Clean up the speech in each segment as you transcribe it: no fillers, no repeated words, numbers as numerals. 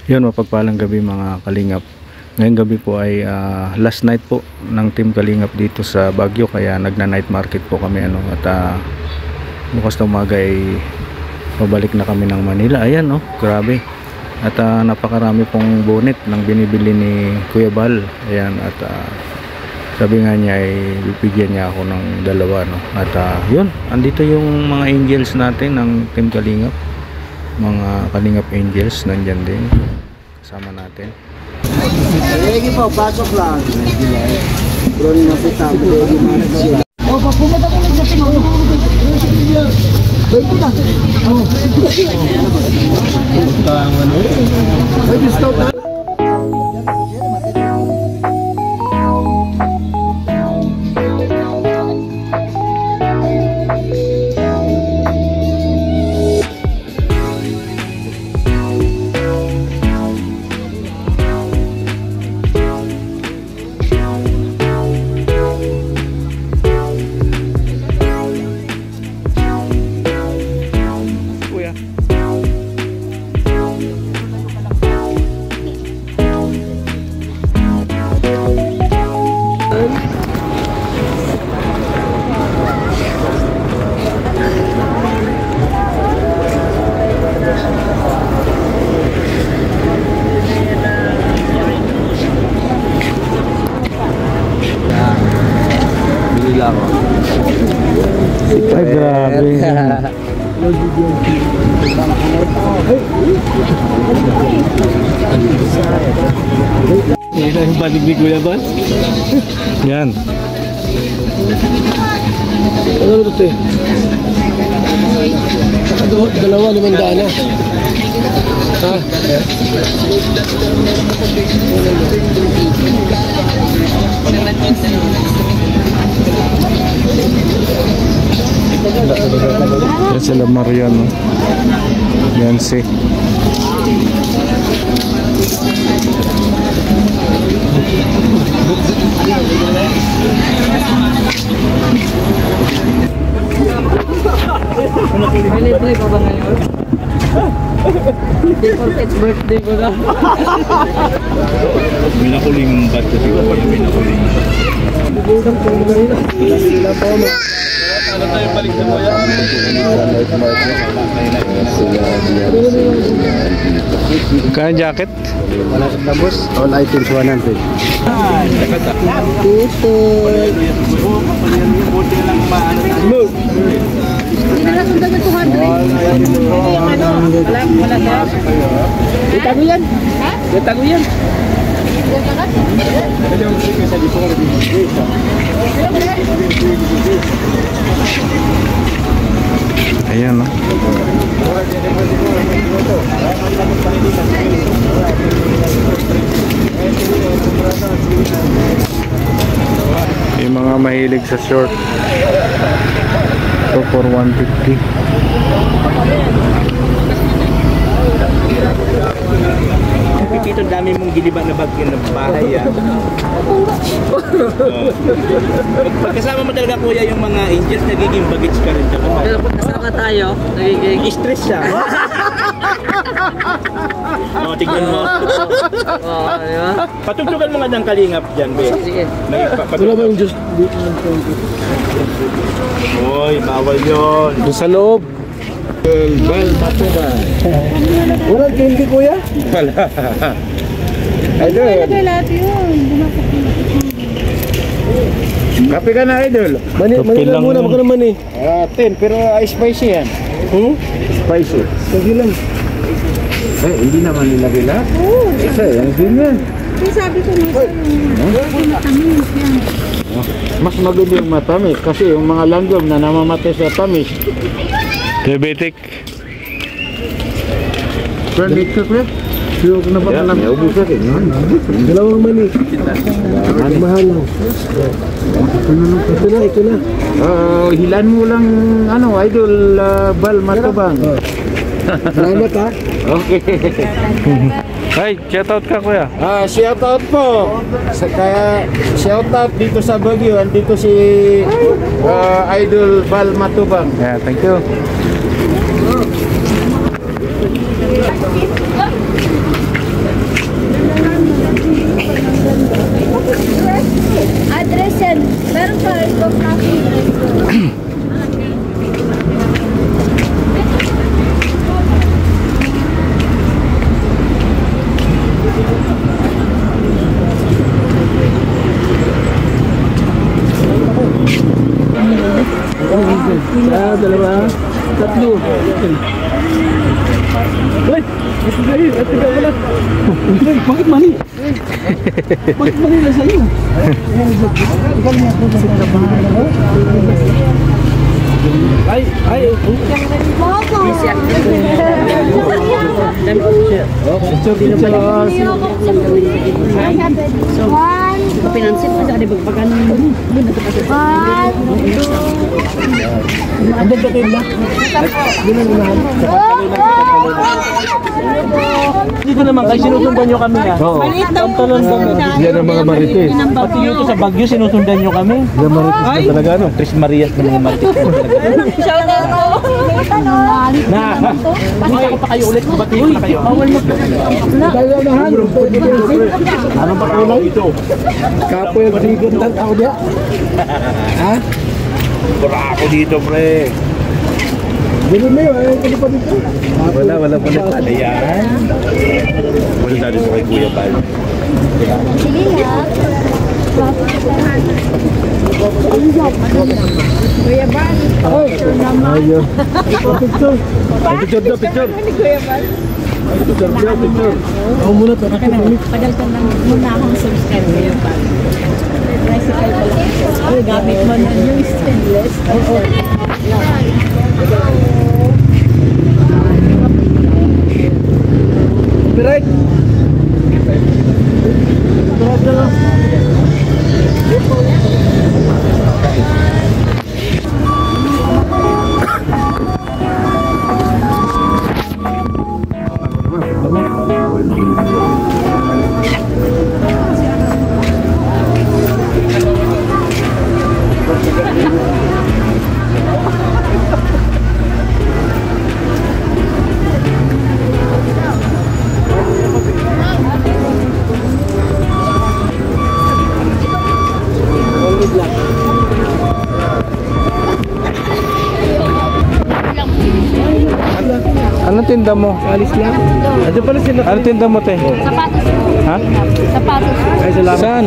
Yun, mapagpalang gabi mga kalingap. Ngayong gabi po ay last night po ng Team Kalingap dito sa Baguio, kaya nagna-night market po kami at bukas na umaga ay pabalik na kami ng Manila. Ayan grabe. At napakarami pong bonnet ng binibili ni Kuya Bal. Ayan, at sabi nga niya ay bibigyan niya ako ng dalawa At yun, andito yung mga angels natin ng Team Kalingap. Mga Kalingap Angels nandyan din kasama natin. Lagi po, pasok lang. Drone na si Tam. Oh, papunta ko lang sa tinawag. Baik kita. Oh. Tangan. Baik stop. Ay, grabe. Ito yung panig ni Kuya Bal. Yan. Ano ito eh? Dalawa, 500 na. Ha? Yan sila Mariano. Yan si Birthday ko ba ngayon? Birthday ko na. minakuling bat kasi ko minakuling. Ano tayo balik sa kuya? Kaya jacket? Wala sa tabos. All items 100. Pinalasundan na 200. Wala ka? Itago yan? Ha? Itago yan? Ayan yung mga mahilig sa short ito for 150. Dito dami mong giliba na bag na bahay Pagkasama mo talaga kuya yung mga angels, nagiging baggage ka rin. Pero pag kasama tayo, nagiging stress siya. Tignan mo. diba? Patugtugan mo nga ng kalingap dyan, be. Sige. Wala ba yung just Uy, bawal yun. Doon sa loob. Bal, mato ba? Walang candy kuya? Wala. Idol. Lahat yun. Kape ka na, idol. Kape lang muna, yun. baka naman 10, pero spicy yan. Spicy. Sige lang. Hindi naman nilagay lahat. Oo. Isa, yan din yan. Yung sabi ko nasa matamis yan. Mas maganda yung matamis kasi yung mga langgam na namamatay sa tamis. Diabetic. Pwede ka, pre? Sure ko na ba lang? May ubus natin. Dalawang mani. Mahal lang. Ito na. Hilan mo lang, idol, Bal Matubang. Salamat ha. Okay. Ay, shoutout ka kuya. Shoutout po. Kaya shoutout dito sa Baguio. Andito si Idol Bal Matubang. Yeah, thank you. Address yan. Meron pa. Ito coffee. Dalawa. Tatlo. Uy! Bakit mali? Bakit mali na sa'yo? Ay! Pinansin pa sa kadibagpagan. Andun ka kayo na? Dito naman kayo, sinusundan nyo kami na. Ang talon kami. Yan ang mga marites. Pati dito sa Baguio, sinusundan nyo kami. Yan marites na talaga, no? Tres Marias na mga marites. Na! Hindi ako pa kayo ulit, batiin ko na kayo. Ano ba kulay ito? Kapoy ang sigat ng tao niya. Ha? Pura ako dito, pre. Ganun na yun, ayaw ka pa dito. Wala pala. Ano yan? Wala na dito kay Kuya Pal. Sige nga. Kuya Ban. Ayun. Picture. Picture daw, picture. Picture. Ako muna to. Padal ka lang muna akong subscribe Kuya Ban. Tricycle ko lang. Ay, gamit mo na yung stainless. Copyright. Anong tinda mo? Alis lang. Ano pala sila? Anong tinda mo, te? Sapatos. Ha? Sapatos. Ay, salamat. Saan?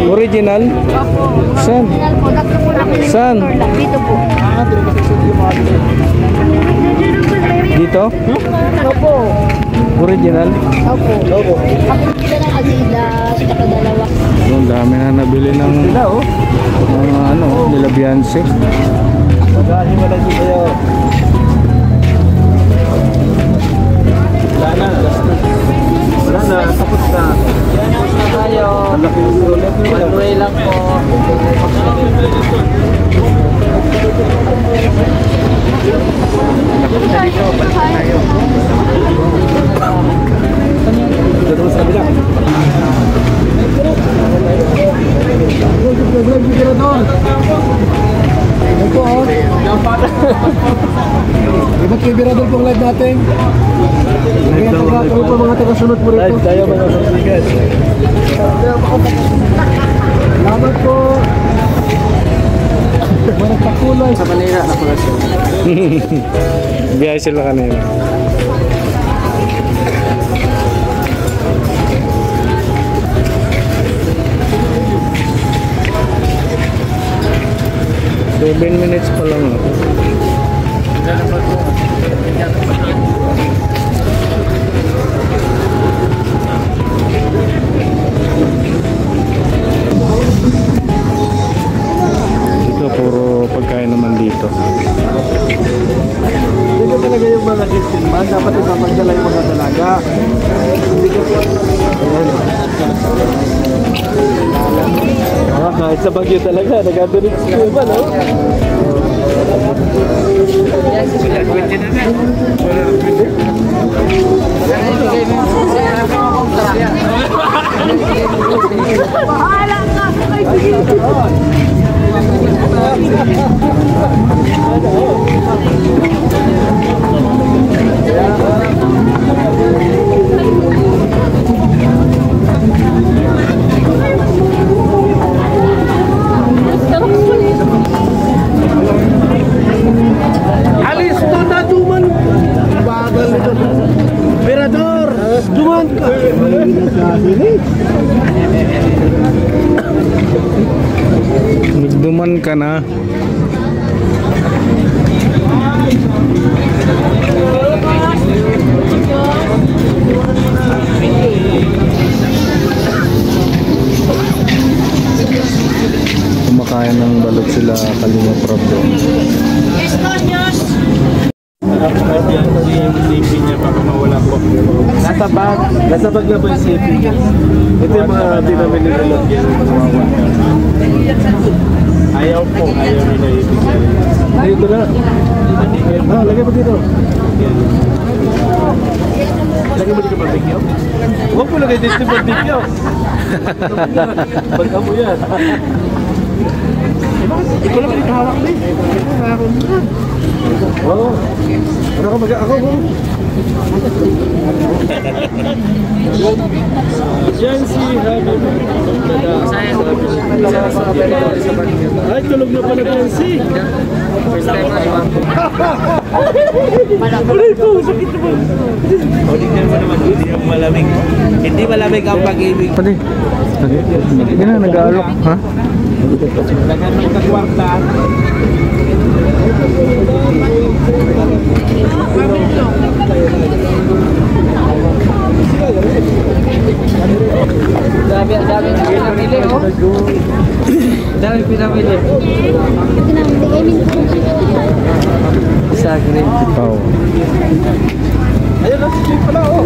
Original? Opo. Saan? Original po. Dito po lang. Saan? Dito po. Dito? Opo. Original? Opo. Kapag kita ng Adidas, nakadalawa. Ang dami na nabili ng nila Beyonce. Magaling wala dito kayo. Wala na, tapos na. Tapos na tayo. One way lang po. Dito sa kabila. Ito oh. Iba't kibirador pong live natin. Ito mga taga-sunod mo rito. Live tayo mga kasigas. Salamat po. Walang pakulay. Sa Manila na pala siya. Biyahe sila kanina. Seven minutes pa lang. Ito puro pagkain naman dito. Dito talaga yung mga gentleman. Dapat ipapagdala yung mga dalaga. Kahit sa Baguio talaga, nag-adonate siya ba, no? Bahala ka! naman ka. Nagduman ka na. Kumakain ng balot sila Kalinga Prab doon. Yung CP niya baka mawala po. Nasa bag na po yung CP. Ito yung mga dinamili nila. Ayaw po, ayaw nila ibigay. Dito na. Lagay mo dito. Lagay mo dito barbecue? Huwag mo lagay dito barbecue. Baga mo yan. Ikaw lang dito hawak mo eh. Oo. Ano ka mag- ako mo? Yan si Habi. Ay, tulog na pala yan si. Hindi malamig ang pag-ibig. Pati. Hindi na nag-aalok, ha? Lagan ng kakwarta. Dami pinamili, oh. Dami pinamili. Sa green. Wow. Ayun, pala, oh.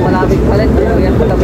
Malapit pala. Yan pala.